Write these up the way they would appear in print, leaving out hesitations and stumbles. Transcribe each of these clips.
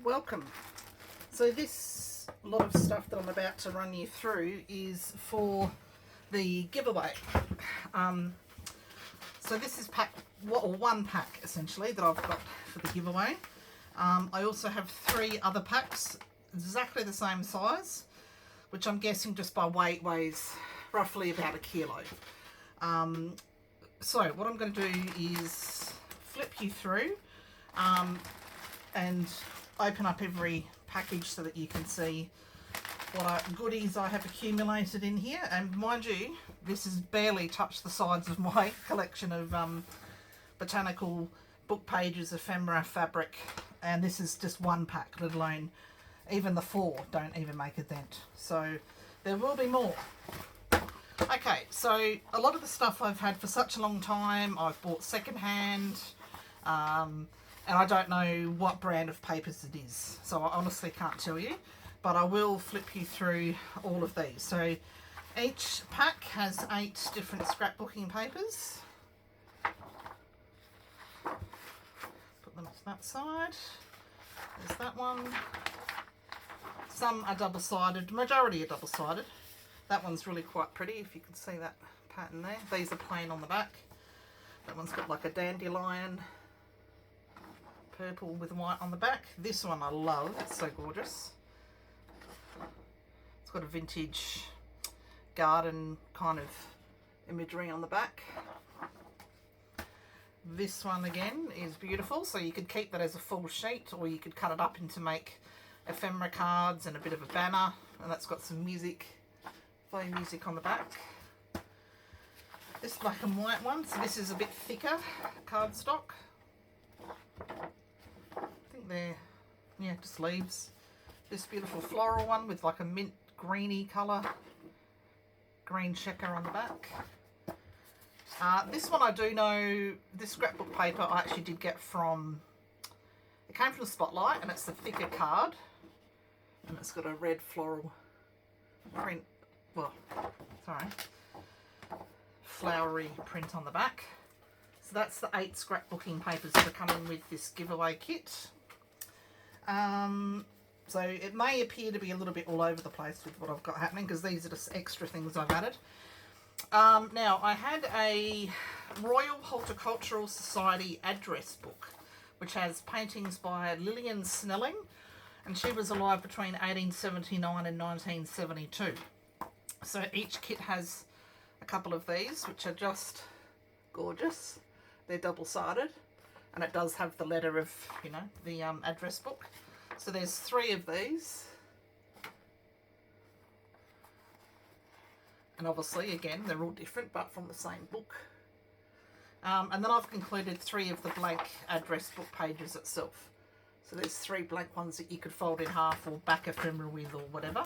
Welcome. So this lot of stuff that I'm about to run you through is for the giveaway. So this is one pack essentially that I've got for the giveaway. I also have 3 other packs exactly the same size, which I'm guessing just by weight weighs roughly about 1 kilo. So what I'm going to do is flip you through and open up every package so that you can see what goodies I have accumulated in here. And mind you, this has barely touched the sides of my collection of botanical book pages, ephemera, fabric, and this is just one pack, let alone even the 4 don't even make a dent. So there will be more. Okay, so a lot of the stuff I've had for such a long time, I've bought secondhand, and I don't know what brand of papers it is, so I honestly can't tell you, but I will flip you through all of these. So each pack has 8 different scrapbooking papers. Put them to that side. There's that one. Some are double-sided, majority are double-sided. That one's really quite pretty, if you can see that pattern there. These are plain on the back. That one's got like a dandelion, purple with white on the back. This one I love, it's so gorgeous. It's got a vintage garden kind of imagery on the back. This one again is beautiful, so you could keep that as a full sheet, or you could cut it up into make ephemera cards and a bit of a banner, and that's got some music, play music on the back. This black and white one, so this is a bit thicker cardstock. I think they're, yeah, just leaves. This beautiful floral one with like a mint greeny colour, green checker on the back. This one I do know, this scrapbook paper I actually did get from, it came from the Spotlight, and it's the thicker card, and it's got a red floral print, well, sorry, flowery print on the back. So that's the 8 scrapbooking papers that are coming with this giveaway kit. So it may appear to be a little bit all over the place with what I've got happening, because these are just extra things I've added. Now, I had a Royal Horticultural Society address book, which has paintings by Lillian Snelling, and she was alive between 1879 and 1972. So each kit has a couple of these, which are just gorgeous. They're double-sided, and it does have the letter of, you know, the address book. So there's 3 of these. And obviously, again, they're all different, but from the same book. And then I've included 3 of the blank address book pages itself. So there's 3 blank ones that you could fold in half or back ephemera with or whatever.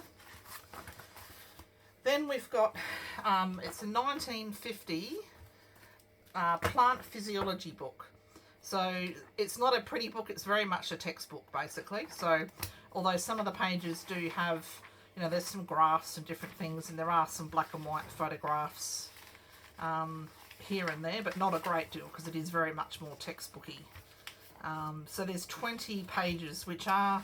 Then we've got, it's a 1950 plant physiology book. So it's not a pretty book, it's very much a textbook basically. So although some of the pages do have, you know, there's some graphs and different things, and there are some black and white photographs here and there, but not a great deal because it is very much more textbooky. So there's 20 pages which are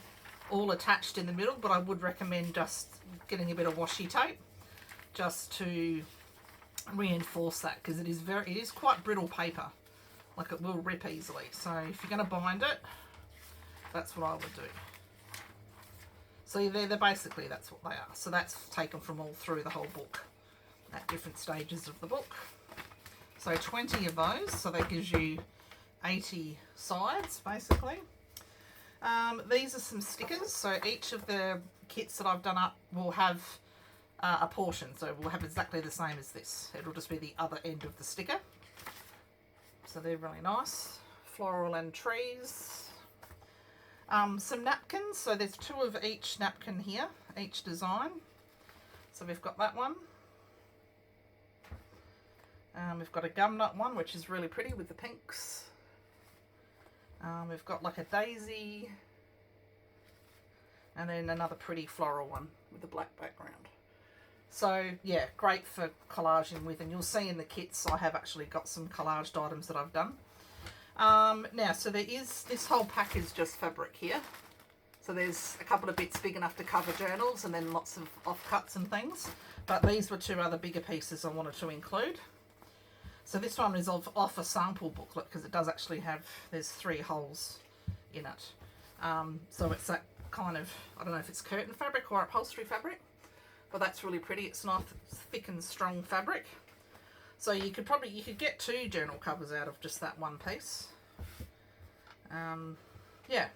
all attached in the middle, but I would recommend just getting a bit of washi tape just to reinforce that, because it is quite brittle paper, like it will rip easily. So if you're going to bind it, that's what I would do. So they're basically, that's what they are. So that's taken from all through the whole book at different stages of the book. So 20 of those, so that gives you 80 sides basically. These are some stickers, so each of the kits that I've done up will have a portion, so we'll have exactly the same as this. It'll just be the other end of the sticker. So they're really nice. Floral and trees. Some napkins, so there's 2 of each napkin here, each design. So we've got that one. We've got a gumnut one, which is really pretty with the pinks. We've got like a daisy, and then another pretty floral one with a black background. So yeah, great for collaging with, and you'll see in the kits I have actually got some collaged items that I've done. Now, so there is, this whole pack is just fabric here. So there's a couple of bits big enough to cover journals and then lots of offcuts and things. But these were two other bigger pieces I wanted to include. So this one is off a sample booklet because it does actually have, there's 3 holes in it. So it's that kind of, I don't know if it's curtain fabric or upholstery fabric, but that's really pretty. It's nice, thick and strong fabric. So you could get 2 journal covers out of just that one piece. Yeah,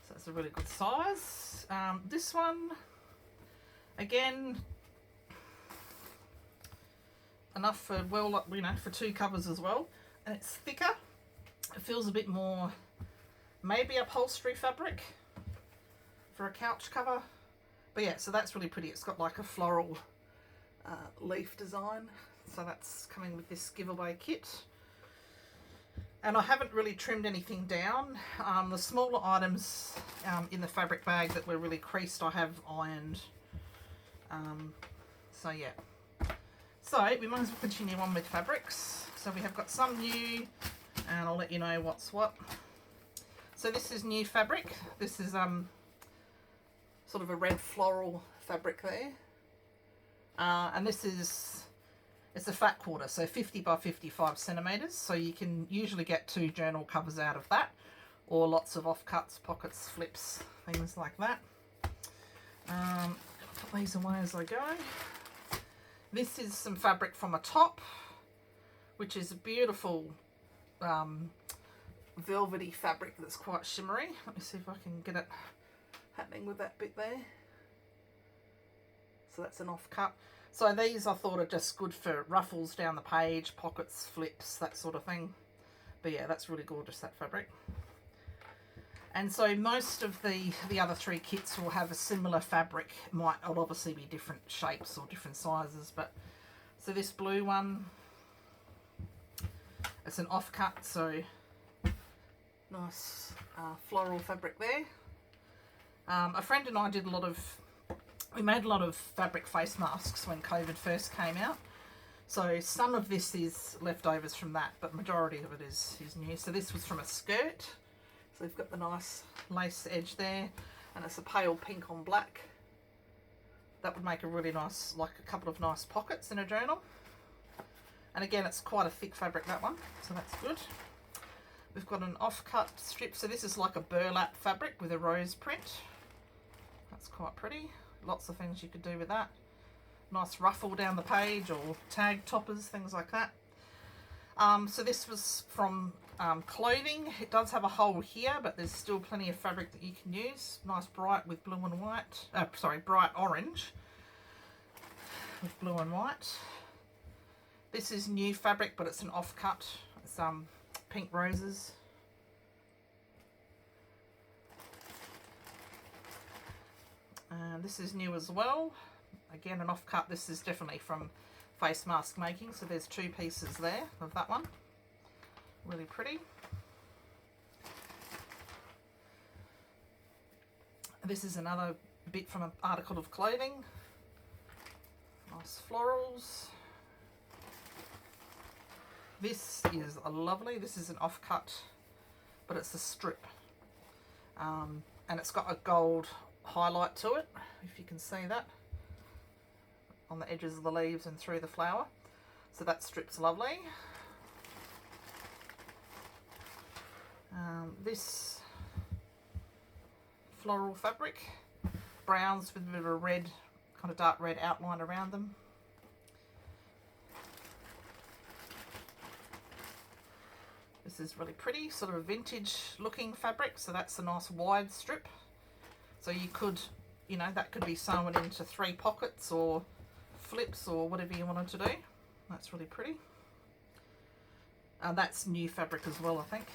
so it's a really good size. This one, again, enough for, well, you know, for 2 covers as well, and it's thicker. It feels a bit more maybe upholstery fabric for a couch cover, but yeah, so that's really pretty. It's got like a floral leaf design, so that's coming with this giveaway kit. And I haven't really trimmed anything down. The smaller items in the fabric bag that were really creased I have ironed. So yeah. So we might as well continue on with fabrics. So we have got some new, and I'll let you know what's what. So this is new fabric. This is sort of a red floral fabric there. And this is, it's a fat quarter, so 50 by 55 centimetres. So you can usually get 2 journal covers out of that, or lots of offcuts, pockets, flips, things like that. Put these away as I go. This is some fabric from a top, which is a beautiful velvety fabric that's quite shimmery. Let me see if I can get it happening with that bit there. So that's an offcut. So these I thought are just good for ruffles down the page, pockets, flips, that sort of thing. But yeah, that's really gorgeous, that fabric. And so most of the other 3 kits will have a similar fabric. It'll obviously be different shapes or different sizes, but so this blue one, it's an offcut, so nice floral fabric there. A friend and I did we made a lot of fabric face masks when COVID first came out. So some of this is leftovers from that, but majority of it is new. So this was from a skirt. So we've got the nice lace edge there, and it's a pale pink on black. That would make a really nice, like a couple of nice pockets in a journal. And again, it's quite a thick fabric, that one, so that's good. We've got an offcut strip. So this is like a burlap fabric with a rose print. That's quite pretty. Lots of things you could do with that. Nice ruffle down the page, or tag toppers, things like that. So this was from clothing. It does have a hole here, but there's still plenty of fabric that you can use. Nice bright with blue and white. Bright orange with blue and white. This is new fabric, but it's an offcut. It's pink roses. And this is new as well. Again, an offcut. This is definitely from face mask making. So there's 2 pieces there of that one. Really pretty. This is another bit from an article of clothing. Nice florals. This is a lovely, this is an offcut, but it's a strip. And it's got a gold highlight to it, if you can see that, on the edges of the leaves and through the flower. So that strip's lovely. This floral fabric, browns with a bit of a red, kind of dark red outline around them. This is really pretty, sort of a vintage looking fabric, so that's a nice wide strip. So you could, you know, that could be sewn into 3 pockets or flips or whatever you wanted to do. That's really pretty. That's new fabric as well, I think.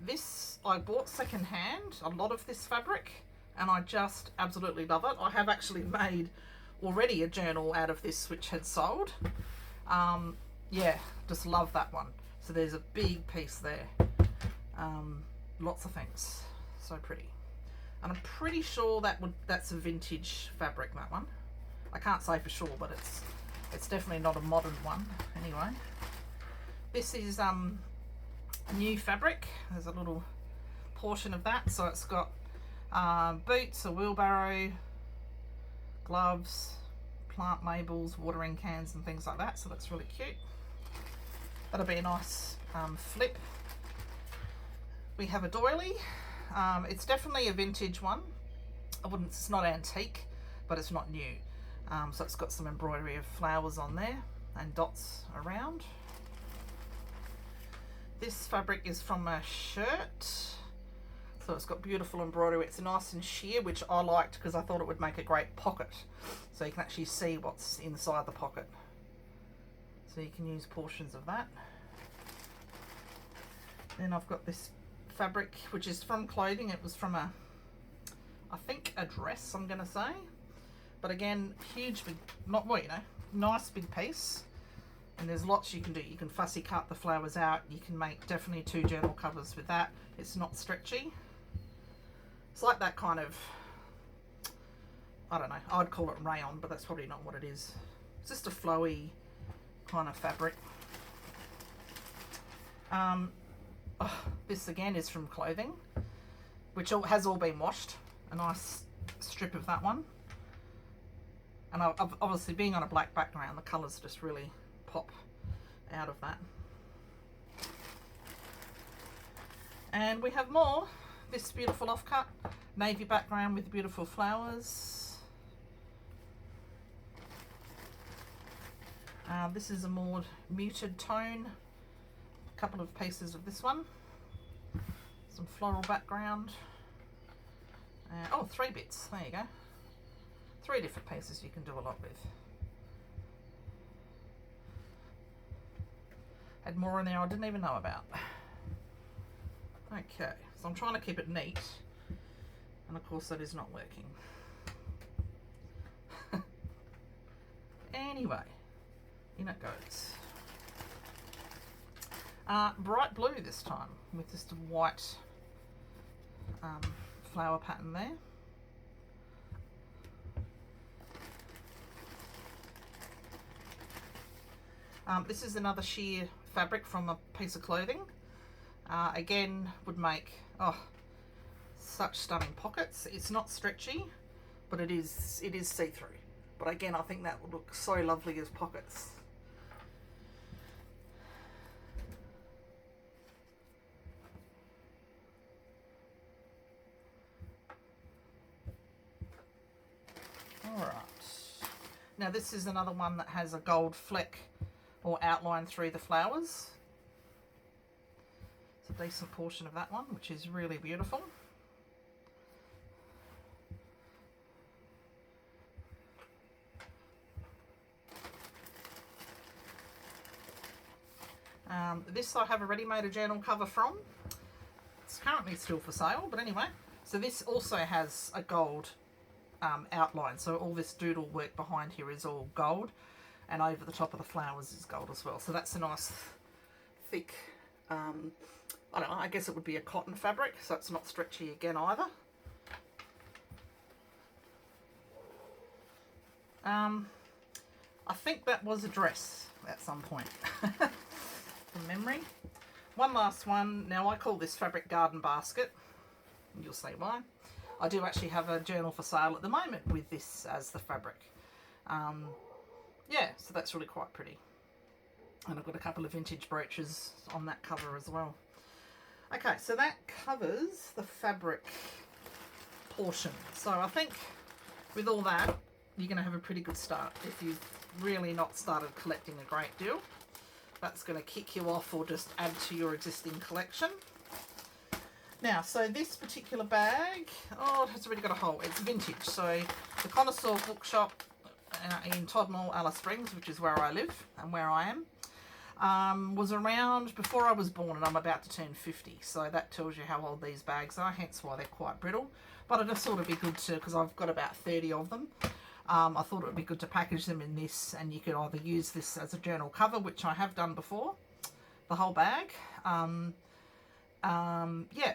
This I bought second hand, a lot of this fabric, and I just absolutely love it. I have actually made already a journal out of this which had sold. Yeah, just love that one. So there's a big piece there. Lots of things. So pretty. And I'm pretty sure that's a vintage fabric, that one. I can't say for sure, but it's definitely not a modern one anyway. This is new fabric. There's a little portion of that. So it's got boots, a wheelbarrow, gloves, plant labels, watering cans and things like that. So that's really cute. That'll be a nice flip. We have a doily. It's definitely a vintage one. It's not antique, but it's not new. So it's got some embroidery of flowers on there and dots around. This fabric is from a shirt. So it's got beautiful embroidery. It's nice and sheer, which I liked because I thought it would make a great pocket. So you can actually see what's inside the pocket. So you can use portions of that. Then I've got this fabric, which is from clothing. It was from I think a dress, I'm going to say. But again, huge, big, nice big piece. And there's lots you can do. You can fussy cut the flowers out. You can make definitely 2 journal covers with that. It's not stretchy. It's like that kind of, I don't know, I'd call it rayon, but that's probably not what it is. It's just a flowy kind of fabric. This again is from clothing, which has all been washed. A nice strip of that one. And obviously being on a black background, the colours just really pop out of that. And we have more. This beautiful offcut, navy background with beautiful flowers. This is a more muted tone. A couple of pieces of this one. Some floral background. 3 bits. There you go. 3 different pieces you can do a lot with. Had more in there I didn't even know about. Okay, so I'm trying to keep it neat, and of course that is not working. Anyway, in it goes. Bright blue this time, with just a white flower pattern there. This is another sheer fabric from a piece of clothing. Again, would make such stunning pockets. It's not stretchy, but it is see-through. But again, I think that would look so lovely as pockets. All right. Now this is another one that has a gold fleck or outline through the flowers. It's a decent portion of that one, which is really beautiful. This I have already made a journal cover from. It's currently still for sale, but anyway. So this also has a gold outline. So all this doodle work behind here is all gold, and over the top of the flowers is gold as well. So that's a nice thick, I don't know, I guess it would be a cotton fabric, so it's not stretchy again either. I think that was a dress at some point from memory. One last one. Now I call this fabric garden basket. You'll see why. I do actually have a journal for sale at the moment with this as the fabric. Yeah, so that's really quite pretty. And I've got a couple of vintage brooches on that cover as well. Okay, so that covers the fabric portion. So I think with all that, you're going to have a pretty good start if you've really not started collecting a great deal. That's going to kick you off or just add to your existing collection. Now, so this particular bag, oh, it has already got a hole. It's vintage. So the Connoisseur Bookshop in Todmorden, Alice Springs, which is where I live and where I am, was around before I was born, and I'm about to turn 50. So that tells you how old these bags are, hence why they're quite brittle. But it'll sort of be good to, because I've got about 30 of them. I thought it would be good to package them in this, and you could either use this as a journal cover, which I have done before, the whole bag. Yeah,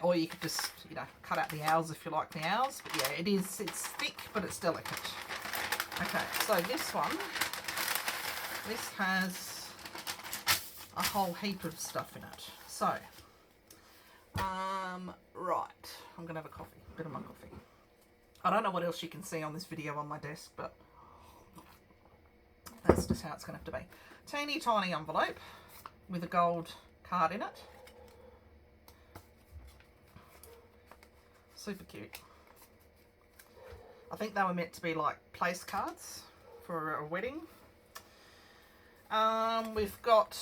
or you could just, you know, cut out the owls if you like the owls. But yeah, it's thick, but it's delicate. Okay, so this has a whole heap of stuff in it. So, Right, I'm gonna have a coffee, a bit of my coffee. I don't know what else you can see on this video on my desk, but that's just how it's gonna have to be. Teeny tiny envelope with a gold card in it. Super cute. I think they were meant to be like place cards for a wedding. We've got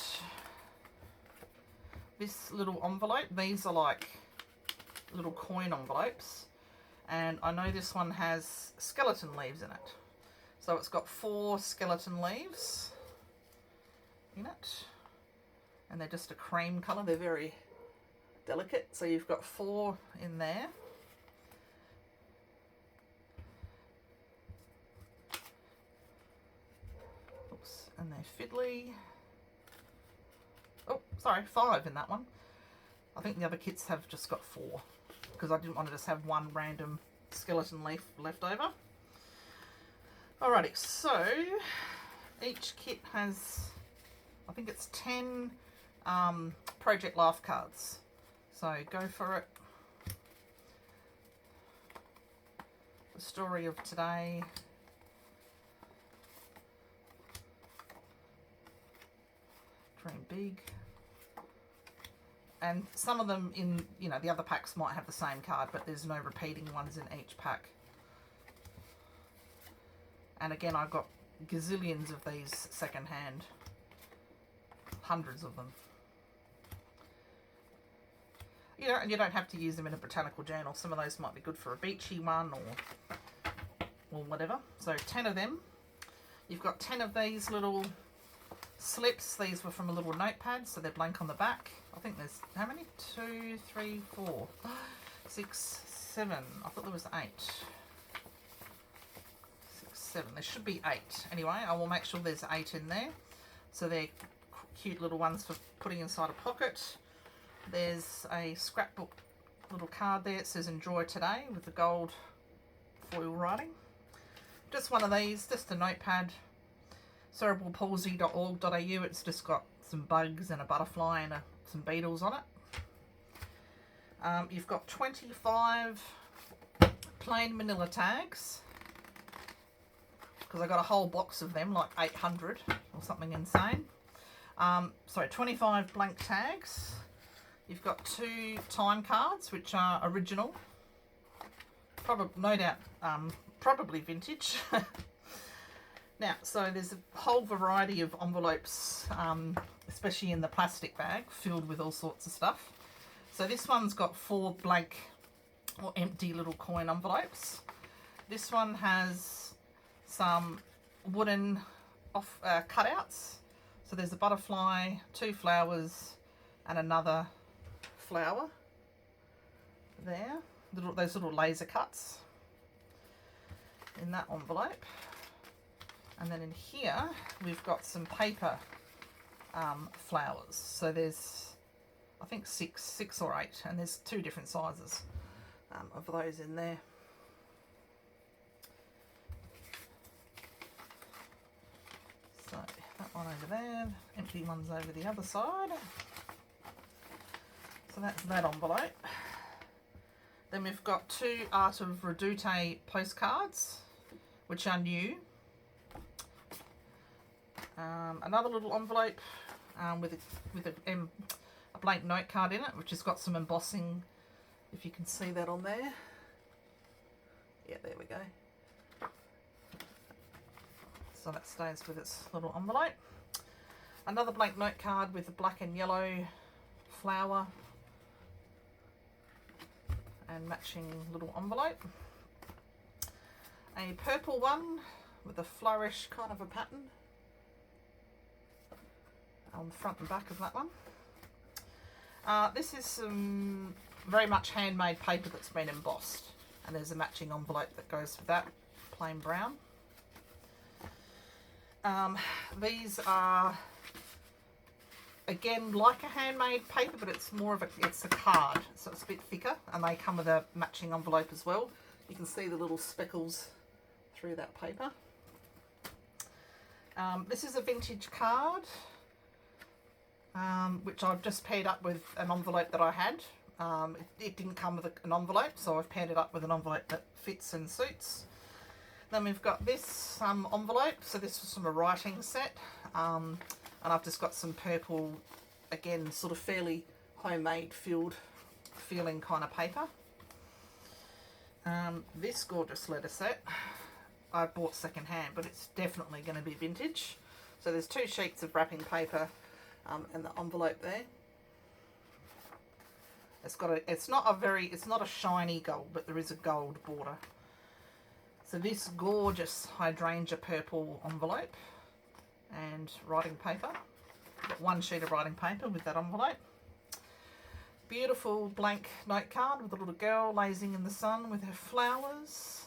this little envelope. These are like little coin envelopes, and I know this one has skeleton leaves in it. So it's got 4 skeleton leaves in it, and they're just a cream colour. They're very delicate. So you've got 4 in there. Oops, and they're fiddly. Oh, sorry, 5 in that one. I think the other kits have just got 4 because I didn't want to just have one random skeleton leaf left over. Alrighty, so each kit has, I think it's 10 Project Life cards. So go for it. The story of today. Dream big. And some of them in, you know, the other packs might have the same card, but there's no repeating ones in each pack. And again, I've got gazillions of these secondhand. Hundreds of them. You know, and you don't have to use them in a botanical journal. Some of those might be good for a beachy one or whatever. So 10 of them. You've got 10 of these little slips. These were from a little notepad, so they're blank on the back. I think there's, how many? 2, 3, 4, 6, 7. I thought there was 8. 6, 7. There should be 8. Anyway, I will make sure there's 8 in there. So they're cute little ones for putting inside a pocket. There's a scrapbook little card there. It says enjoy today with the gold foil writing. Just one of these, just a notepad. cerebralpalsy.org.au. It's just got some bugs and a butterfly and some beetles on it. You've got 25 plain manila tags, because I got a whole box of them, like 800 or something insane. Sorry, 25 blank tags. You've got 2 time cards, which are original, probably, no doubt, probably vintage. Now, so there's a whole variety of envelopes, especially in the plastic bag, filled with all sorts of stuff. So this one's got 4 blank or empty little coin envelopes. This one has some wooden cutouts. So there's a butterfly, 2 flowers, and another flower there. Those little laser cuts in that envelope. And then in here, we've got some paper flowers. So there's, I think 6 or 8, and there's 2 different sizes of those in there. So that one over there, empty ones over the other side. So that's that envelope. Then we've got 2 Art of Redoute postcards, which are new. Another little envelope with a blank note card in it, which has got some embossing, if you can see that on there. Yeah, there we go. So that stays with its little envelope. Another blank note card with a black and yellow flower and matching little envelope. A purple one with a flourish kind of a pattern on the front and back of that one. This is some very much handmade paper that's been embossed, and there's a matching envelope that goes with that, plain brown. These are again like a handmade paper, but it's more of it's a card, so it's a bit thicker, and they come with a matching envelope as well. You can see the little speckles through that paper. This is a vintage card, which I've just paired up with an envelope that I had It didn't come with an envelope, so I've paired it up with an envelope that fits and suits. Then we've got this envelope. So this was from a writing set, and I've just got some purple, again, sort of fairly homemade feeling kind of paper. This gorgeous letter set I bought second hand, but it's definitely going to be vintage. So there's 2 sheets of wrapping paper and the envelope there. It's not a shiny gold, but there is a gold border. So this gorgeous hydrangea purple envelope and writing paper. Got 1 sheet of writing paper with that envelope. Beautiful blank note card with a little girl lazing in the sun with her flowers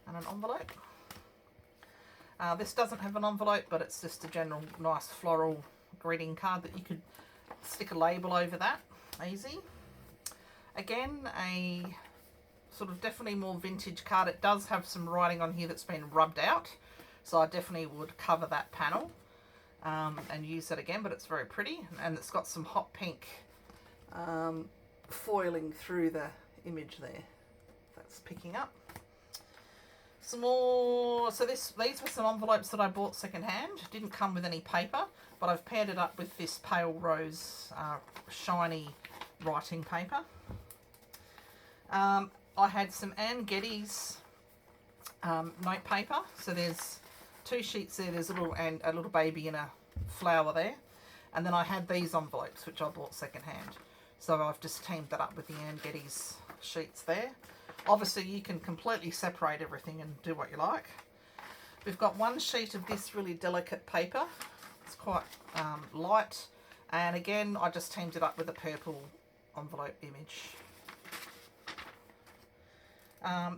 and an envelope. This doesn't have an envelope, but it's just a general nice floral greeting card that you could stick a label over that. Easy. Again, a sort of definitely more vintage card. It does have some writing on here that's been rubbed out, so I definitely would cover that panel and use it again, but it's very pretty, and it's got some hot pink foiling through the image there. That's picking up. Some more. So these were some envelopes that I bought second hand. Didn't come with any paper, but I've paired it up with this pale rose shiny writing paper. I had some Anne Geddes note paper. So there's 2 sheets there. There's a little baby in a flower there, and then I had these envelopes which I bought second hand. So I've just teamed that up with the Anne Geddes sheets there. Obviously you can completely separate everything and do what you like. We've got 1 sheet of this really delicate paper. It's quite light, and again I just teamed it up with a purple envelope image.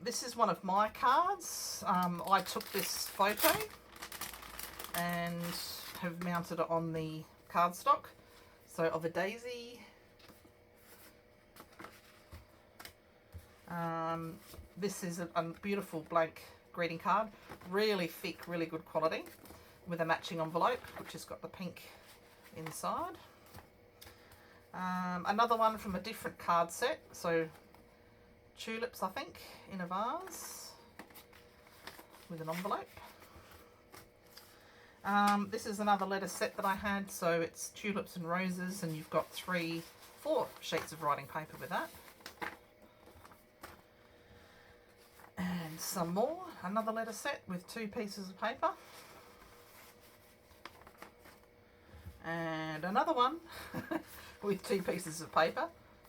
This is one of my cards. I took this photo and have mounted it on the cardstock. So of a daisy. This is a beautiful blank greeting card. Really thick, really good quality, with a matching envelope which has got the pink inside. Another one from a different card set. So tulips, I think, in a vase with an envelope. This is another letter set that I had. So it's tulips and roses, and you've got 4 sheets of writing paper with that. And some more. Another letter set with 2 pieces of paper. And another one with 2 pieces of paper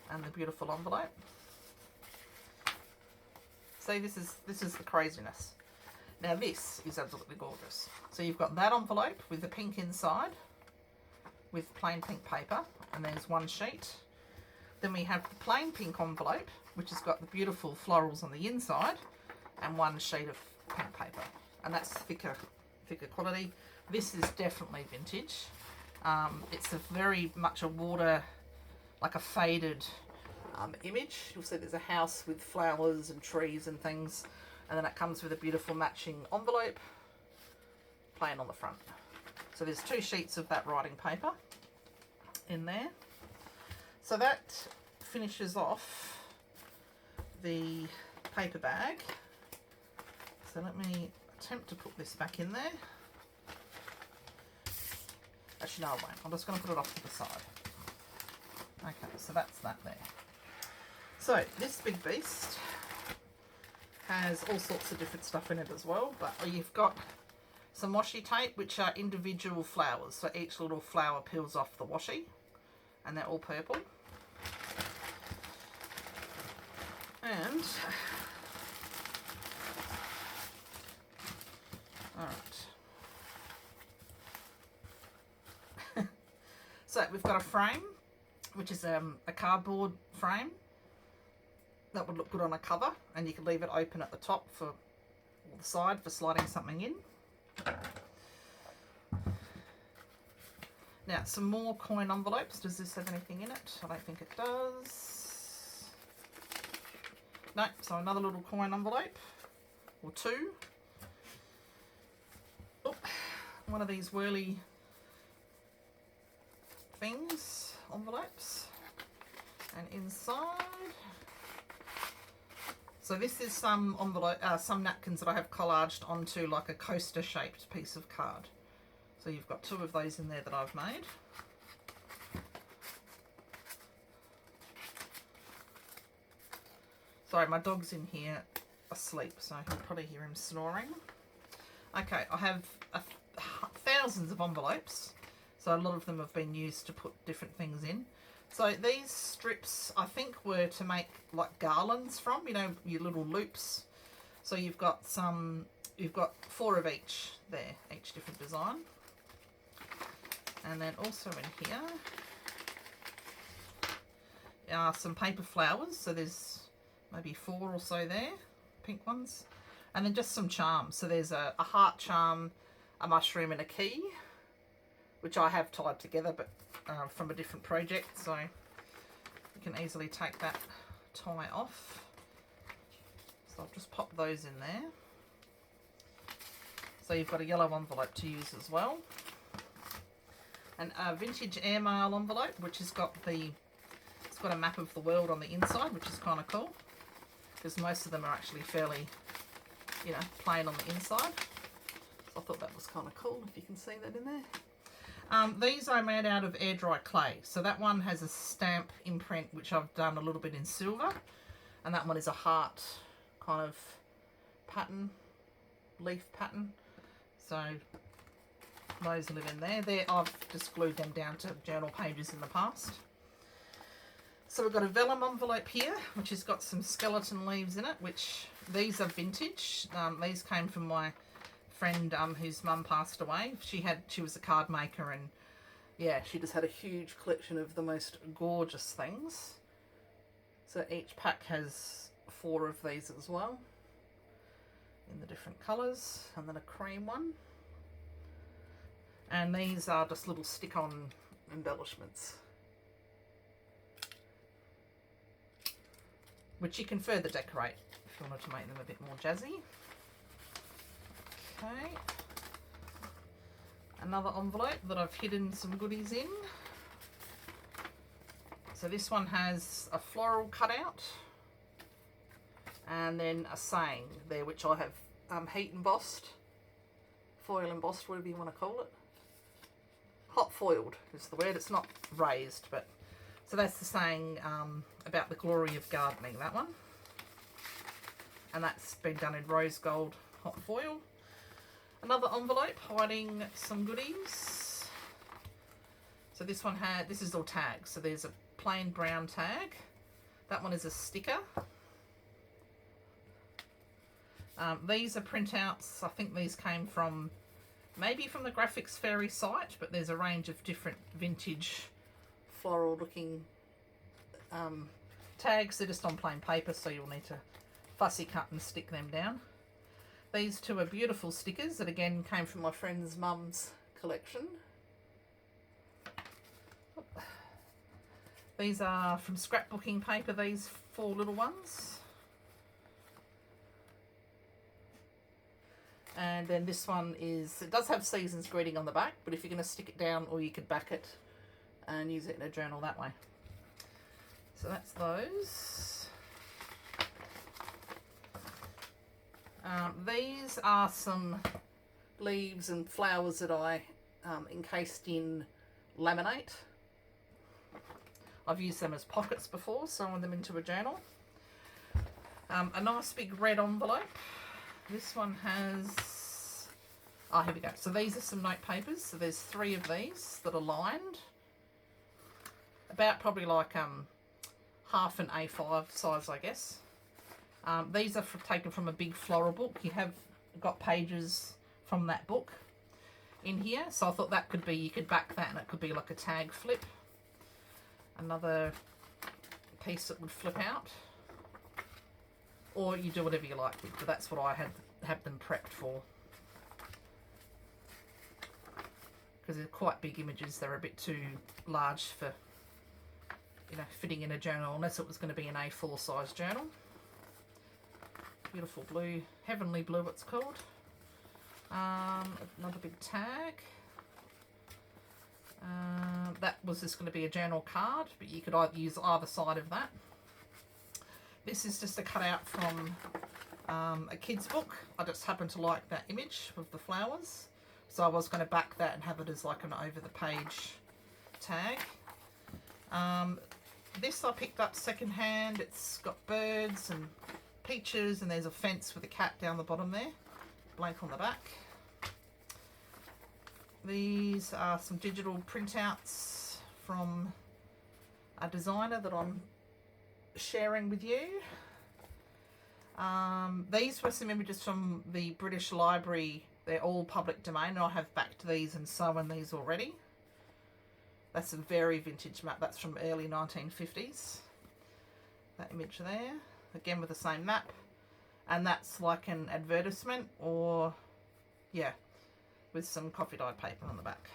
and the beautiful envelope. See, this is the craziness. Now this is absolutely gorgeous. So you've got that envelope with the pink inside with plain pink paper, and there's 1 sheet. Then we have the plain pink envelope, which has got the beautiful florals on the inside, and 1 sheet of pink paper, and that's thicker quality. This is definitely vintage. It's a very much a water, like a faded image. You'll see there's a house with flowers and trees and things, and then it comes with a beautiful matching envelope, plain on the front. So there's 2 sheets of that writing paper in there. So that finishes off the paper bag. So let me attempt to put this back in there. Actually, no, I won't. I'm just going to put it off to the side. Okay, so that's that there. So this big beast has all sorts of different stuff in it as well, but you've got some washi tape, which are individual flowers. So each little flower peels off the washi, and they're all purple. And all right. So we've got a frame, which is a cardboard frame that would look good on a cover, and you could leave it open at the top or the side for sliding something in. Now some more coin envelopes. Does this have anything in it? I don't think it does. No, so another little coin envelope, or 2. Oh, one of these whirly things, envelopes, And inside, so this is some envelope, some napkins that I have collaged onto like a coaster shaped piece of card. So you've got 2 of those in there that I've made. Sorry, my dog's in here asleep, so you'll probably hear him snoring. Okay, I have thousands of envelopes, so a lot of them have been used to put different things in. So these strips, I think, were to make like garlands from, you know, your little loops. So you've got 4 of each there, each different design. And then also in here are some paper flowers. So there's maybe 4 or so there, pink ones. And then just some charms. So there's a heart charm, a mushroom and a key, which I have tied together, but from a different project, so you can easily take that tie off. So I'll just pop those in there. So you've got a yellow envelope to use as well. And a vintage airmail envelope, which has got it's got a map of the world on the inside, which is kind of cool, because most of them are actually fairly, you know, plain on the inside. So I thought that was kind of cool, if you can see that in there. These are made out of air dry clay. So that one has a stamp imprint, which I've done a little bit in silver. And that one is a heart kind of pattern, leaf pattern. So those live in there. I've just glued them down to journal pages in the past. So we've got a vellum envelope here, which has got some skeleton leaves in it, which these are vintage. These came from my friend whose mum passed away. She was a card maker, and yeah, she just had a huge collection of the most gorgeous things. So each pack has 4 of these as well in the different colours, and then a cream one. And these are just little stick-on embellishments, which you can further decorate if you wanted to make them a bit more jazzy. Okay, another envelope that I've hidden some goodies in. So this one has a floral cutout and then a saying there, which I have heat embossed, foil embossed, whatever you want to call it. Hot foiled is the word. It's not raised, but so that's the saying about the glory of gardening, that one. And that's been done in rose gold hot foil. Another envelope hiding some goodies. So this is all tags. So there's a plain brown tag. That one is a sticker. These are printouts. I think these came maybe from the Graphics Fairy site, but there's a range of different vintage floral looking tags. They're just on plain paper, so you'll need to fussy cut and stick them down. These 2 are beautiful stickers that again came from my friend's mum's collection. These are from scrapbooking paper, these 4 little ones. And then this one it does have Season's Greeting on the back, but if you're going to stick it down, or you could back it and use it in a journal that way. So that's those. These are some leaves and flowers that I encased in laminate. I've used them as pockets before, sewing them into a journal. A nice big red envelope. This one has, here we go. So these are some note papers. So there's 3 of these that are lined. About probably like half an A5 size, I guess. These are taken from a big floral book. You have got pages from that book in here. So I thought that could be, you could back that and it could be like a tag flip. Another piece that would flip out. Or you do whatever you like with, but that's what I had them prepped for. Because they're quite big images. They're a bit too large for, you know, fitting in a journal, unless it was going to be an A4 size journal. Beautiful blue, heavenly blue it's called. Another big tag. That was just going to be a journal card, but you could either use either side of that. This is just a cutout from a kid's book. I just happened to like that image of the flowers, so I was going to back that and have it as like an over the page tag. This I picked up secondhand. It's got birds and peaches, and there's a fence with a cat down the bottom there, blank on the back. These are some digital printouts from a designer that I'm sharing with you. These were some images from the British Library. They're all public domain, and I have backed these and sewn these already. That's a very vintage map. That's from early 1950s. That image there, again with the same map, and that's like an advertisement, or yeah, with some coffee dyed paper on the back.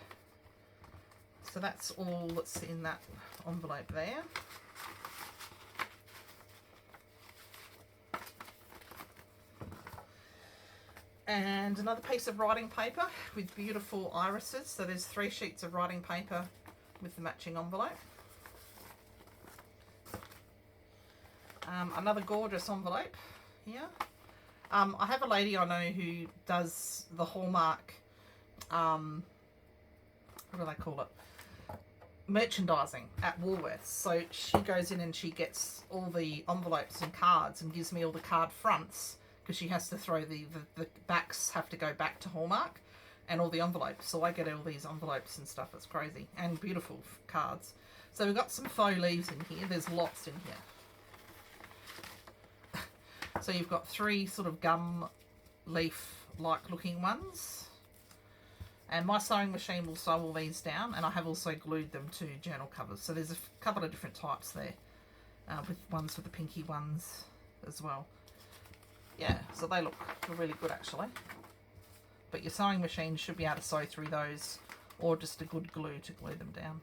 So that's all that's in that envelope there. And another piece of writing paper with beautiful irises. So there's 3 sheets of writing paper with the matching envelope. Another gorgeous envelope here. I have a lady I know who does the Hallmark, what do they call it? Merchandising at Woolworths. So she goes in and she gets all the envelopes and cards and gives me all the card fronts, because she has to throw the backs have to go back to Hallmark, and all the envelopes. So I get all these envelopes and stuff. It's crazy, and beautiful cards. So we've got some faux leaves in here. There's lots in here. So you've got 3 sort of gum leaf like looking ones, and my sewing machine will sew all these down, and I have also glued them to journal covers. So there's a couple of different types there, with ones with the pinky ones as well. Yeah, so they look really good actually. But your sewing machine should be able to sew through those, or just a good glue to glue them down.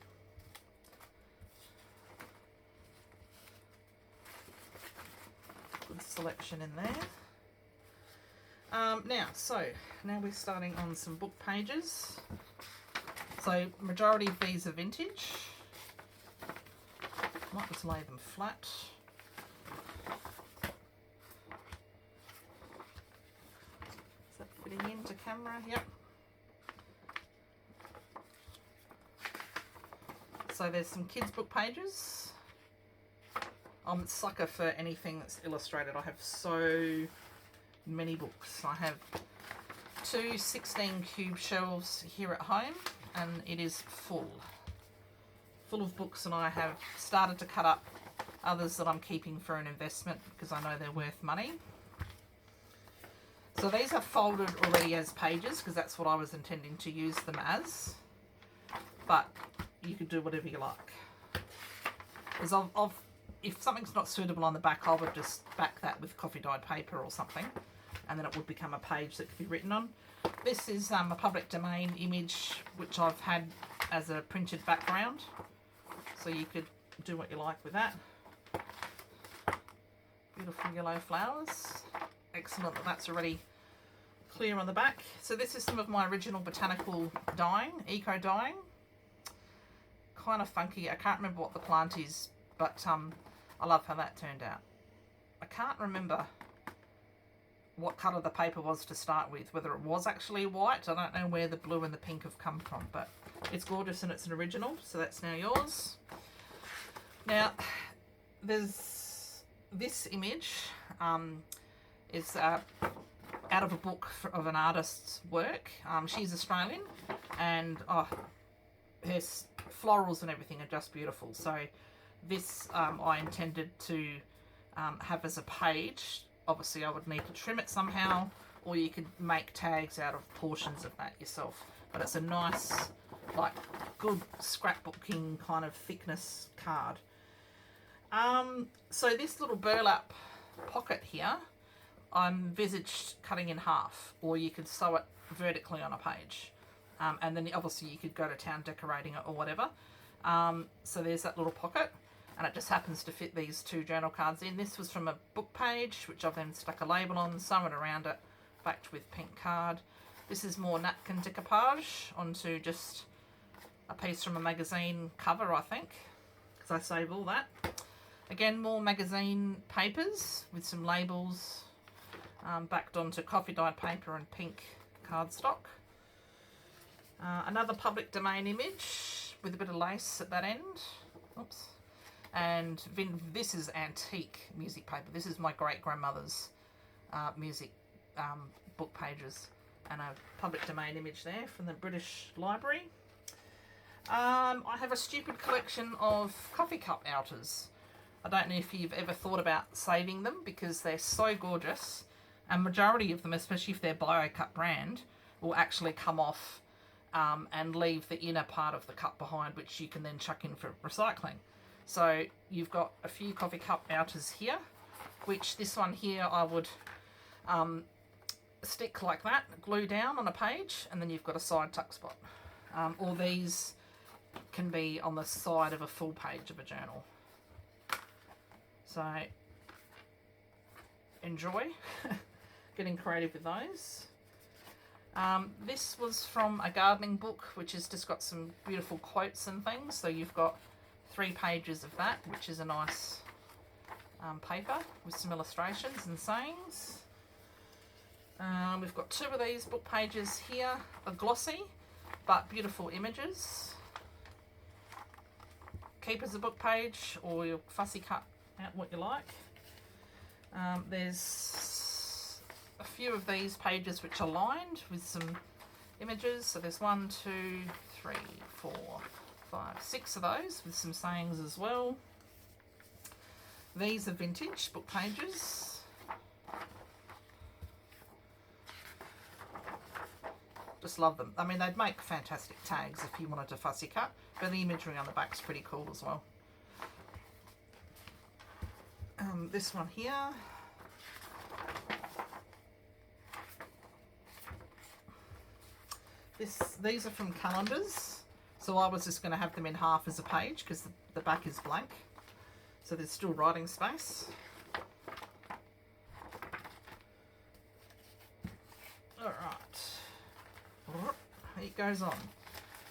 Good selection in there. Now we're starting on some book pages. So majority of these are vintage. Might just lay them flat. Is that fitting into camera? Yep. So there's some kids' book pages. I'm a sucker for anything that's illustrated. I have so many books. I have 2 16 cube shelves here at home, and it is full of books, and I have started to cut up others that I'm keeping for an investment because I know they're worth money. So these are folded already as pages because that's what I was intending to use them as, but you could do whatever you like. Because if something's not suitable on the back, I would just back that with coffee dyed paper or something, and then it would become a page that could be written on. This is a public domain image which I've had as a printed background, so you could do what you like with that. Beautiful yellow flowers. Excellent that that's already clear on the back. So this is some of my original botanical dyeing, eco dyeing. Kind of funky. I can't remember what the plant is, but I love how that turned out. I can't remember what colour the paper was to start with, whether it was actually white. I don't know where the blue and the pink have come from, but it's gorgeous and it's an original, so that's now yours. Now, there's this image is out of a book of an artist's work. She's Australian, and her florals and everything are just beautiful. So this I intended to have as a page. Obviously I would need to trim it somehow, or you could make tags out of portions of that yourself. But it's a nice, like, good scrapbooking kind of thickness card. So this little burlap pocket here, I'm envisaged cutting in half, or you could sew it vertically on a page. And then obviously you could go to town decorating it or whatever. So there's that little pocket, and it just happens to fit these 2 journal cards in. This was from a book page, which I've then stuck a label on, sewn around it, backed with pink card. This is more napkin decoupage onto just a piece from a magazine cover, I think, because I save all that. Again, more magazine papers with some labels backed onto coffee dyed paper and pink cardstock. Another public domain image with a bit of lace at that end. Oops. And this is antique music paper. This is my great-grandmother's music book pages. And a public domain image there from the British Library. I have a stupid collection of coffee cup outers. I don't know if you've ever thought about saving them because they're so gorgeous. And majority of them, especially if they're BioCup brand, will actually come off and leave the inner part of the cup behind, which you can then chuck in for recycling. So you've got a few coffee cup outers here, which this one here I would stick like that, glue down on a page, and then you've got a side tuck spot. Or these can be on the side of a full page of a journal. So enjoy getting creative with those. This was from a gardening book, which has just got some beautiful quotes and things. So you've got 3 pages of that, which is a nice paper with some illustrations and sayings. We've got 2 of these book pages here, are glossy, but beautiful images. Keep as a book page, or you'll fussy cut out what you like. There's a few of these pages which are lined with some images. So there's 1, 2, 3, 4, 5, 6 of those with some sayings as well. These are vintage book pages. Just love them. I mean, they'd make fantastic tags if you wanted to fussy cut, but the imagery on the back's pretty cool as well. This one here. These are from calendars, so I was just going to have them in half as a page because the back is blank, so there's still writing space. Alright, it goes on.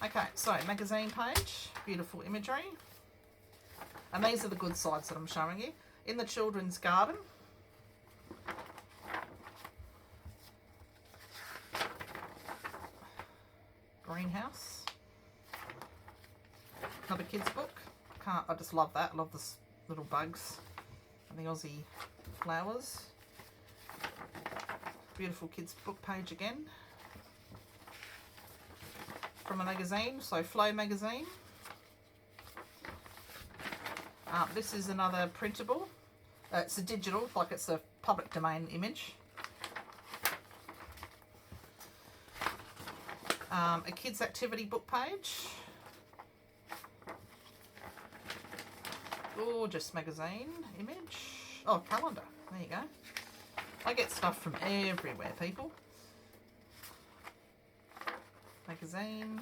Okay, so magazine page, beautiful imagery, and these are the good sides that I'm showing you. In the children's garden, greenhouse, another kids book. I just love that. I love the little bugs and the Aussie flowers. Beautiful kids book page again from a magazine, so Flow magazine. This is another printable. It's a digital, like it's a public domain image. A kids activity book page. Gorgeous magazine image. Oh, calendar. There you go. I get stuff from everywhere, people. Magazine.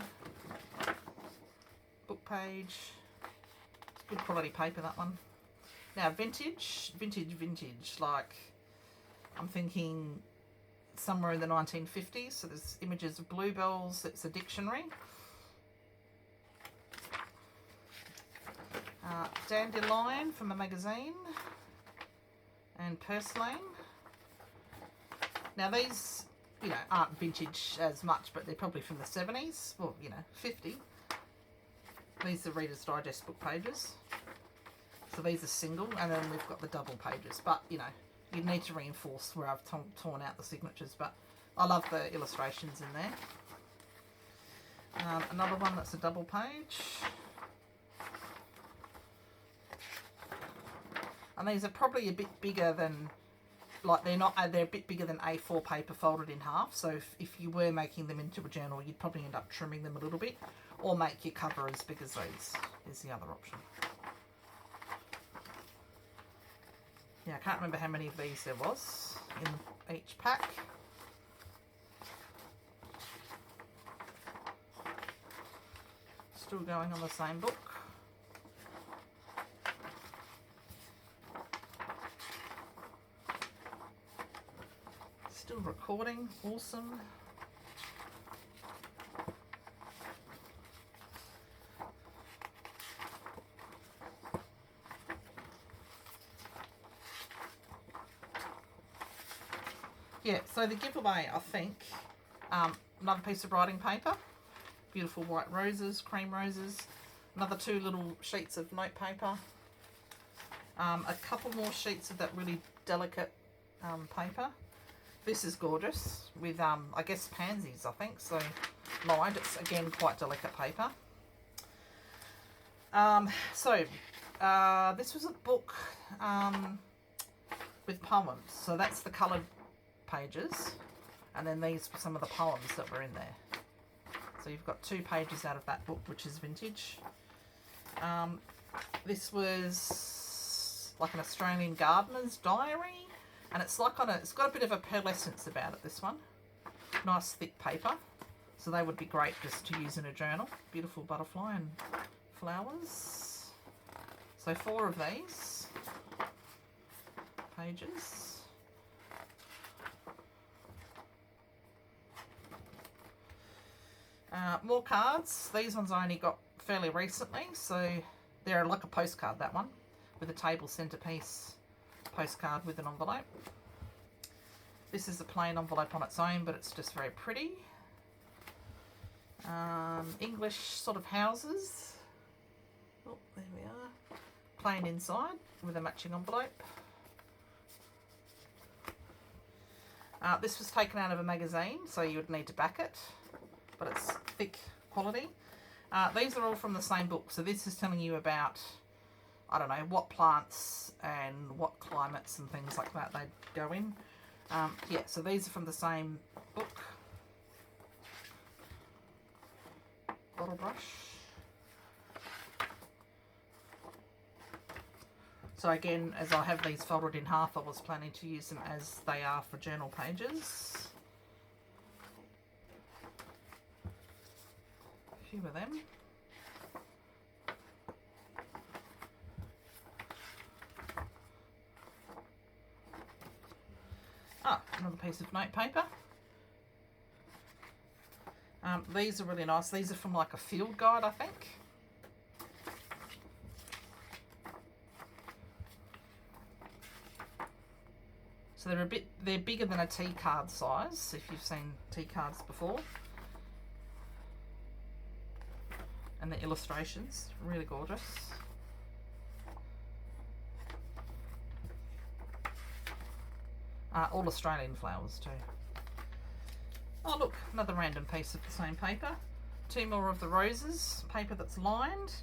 Book page. Good quality paper, that one. Now, vintage, like I'm thinking somewhere in the 1950s. So there's images of bluebells. It's a dictionary. Dandelion from a magazine. And purslane. Now these, you know, aren't vintage as much, but they're probably from the 70s. Well, you know, 50. These are Reader's Digest book pages. So these are single, and then we've got the double pages. But, you know, you need to reinforce where I've torn out the signatures. But I love the illustrations in there. Another one that's a double page. And these are probably a bit bigger than, like they're a bit bigger than A4 paper folded in half. So if you were making them into a journal, you'd probably end up trimming them a little bit, or make your cover as big as these is the other option. Yeah, I can't remember how many of these there was in each pack. Still going on the same book. Still recording, awesome. yeah, so the giveaway, I think, another piece of writing paper, beautiful white roses, cream roses, another 2 little sheets of note paper, a couple more sheets of that really delicate paper. This is gorgeous with, I guess, pansies, I think, so lined. It's, again, quite delicate paper. This was a book with poems, so that's the coloured pages, and then these were some of the poems that were in there. So you've got 2 pages out of that book, which is vintage. This was like an Australian gardener's diary, and it's like it's got a bit of a pearlescence about it, this one. Nice thick paper, so they would be great just to use in a journal. Beautiful butterfly and flowers. So 4 of these pages. More cards. These ones I only got fairly recently, so they're like a postcard, that one, with a table centerpiece postcard with an envelope. This is a plain envelope on its own, but it's just very pretty. English sort of houses. Oh, there we are. Plain inside with a matching envelope. This was taken out of a magazine, so you would need to back it, but it's thick quality. These are all from the same book, so this is telling you about, I don't know, what plants and what climates and things like that they go in. Yeah, so these are from the same book. Bottle brush. So again, as I have these folded in half, I was planning to use them as they are for journal pages. A few of them. Another piece of note paper. These are really nice. These are from like a field guide, I think. So they're bigger than a tea card size, if you've seen tea cards before. And the illustrations, really gorgeous. All Australian flowers too. Oh look, another random piece of the same paper. 2 more of the roses, paper that's lined.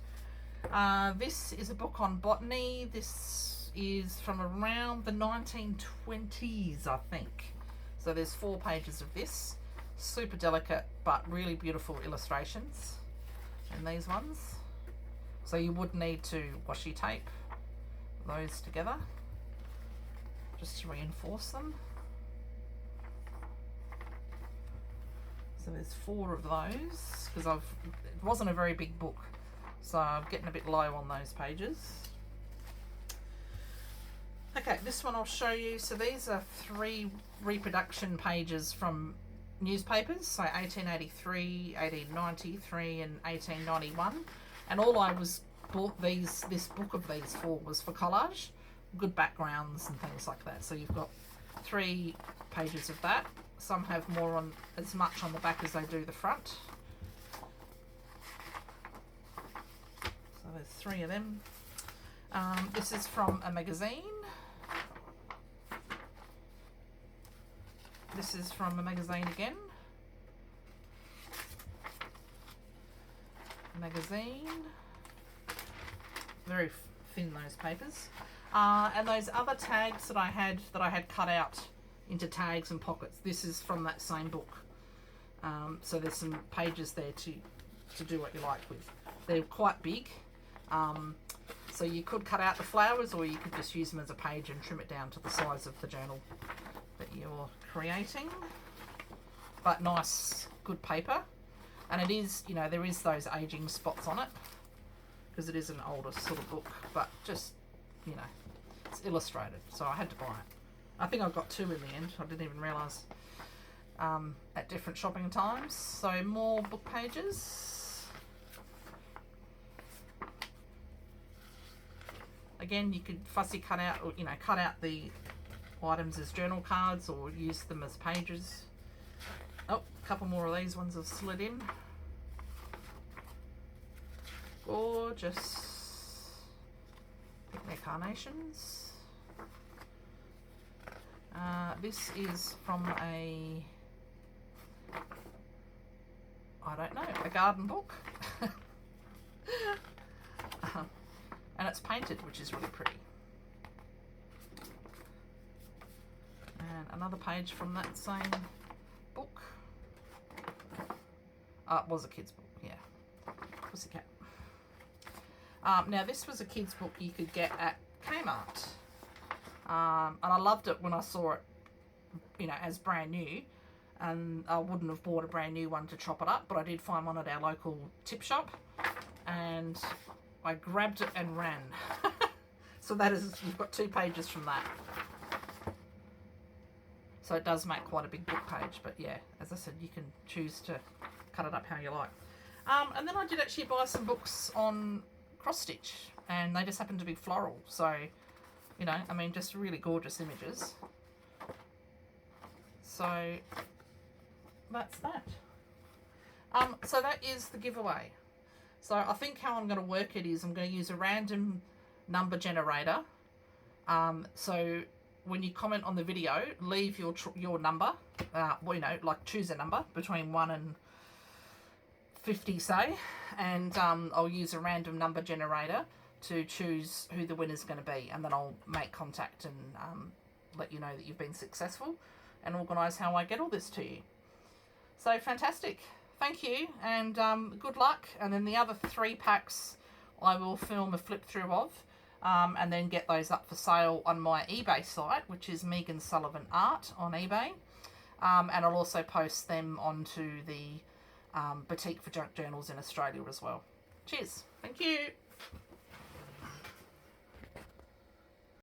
This is a book on botany. This is from around the 1920s, I think. So there's 4 pages of this. Super delicate, but really beautiful illustrations in these ones. So you would need to washi tape those together, just to reinforce them. So there's 4 of those, because it wasn't a very big book, so I'm getting a bit low on those pages. Okay, this one I'll show you. So these are 3 reproduction pages from newspapers, so 1883, 1893 and 1891, and all I bought this book of these for was for collage, good backgrounds and things like that. So you've got 3 pages of that. Some have as much on the back as they do the front. So there's 3 of them. This is from a magazine. This is from a magazine again. Magazine. Very thin, those papers. And those other tags that I had cut out into tags and pockets, this is from that same book. So there's some pages there to do what you like with. They're quite big, so you could cut out the flowers, or you could just use them as a page and trim it down to the size of the journal that you're creating. But nice, good paper, and it is, there is those aging spots on it because it is an older sort of book, but just, it's illustrated, so I had to buy it. I think I got 2 in the end. I didn't even realise at different shopping times. So more book pages. Again, you could fussy cut out, or cut out sample items as journal cards or use them as pages. Oh, a couple more of these ones have slid in. Gorgeous. Picnic carnations. This is from a garden book. And it's painted, which is really pretty. And another page from that same book. It was a kid's book, yeah. Pussycat. Now this was a kid's book you could get at Kmart. And I loved it when I saw it, you know, as brand new. And I wouldn't have bought a brand new one to chop it up, but I did find one at our local tip shop. And I grabbed it and ran. So that is, you've got 2 pages from that. So it does make quite a big book page, but yeah, as I said, you can choose to cut it up how you like. And then I did actually buy some books on cross stitch, and they just happen to be floral. So, you know, I mean, just really gorgeous images. So that's that. So that is the giveaway. So I think how I'm going to work it is I'm going to use a random number generator. So when you comment on the video, leave your number. Well, you know, like choose a number between 1 and 50, say, and I'll use a random number generator to choose who the winner's going to be, and then I'll make contact and let you know that you've been successful and organise how I get all this to you. So fantastic. Thank you, and good luck. And then the other 3 packs I will film a flip through of, and then get those up for sale on my eBay site, which is Megan Sullivan Art on eBay. And I'll also post them onto the Boutique for Junk Journals in Australia as well. Cheers. Thank you.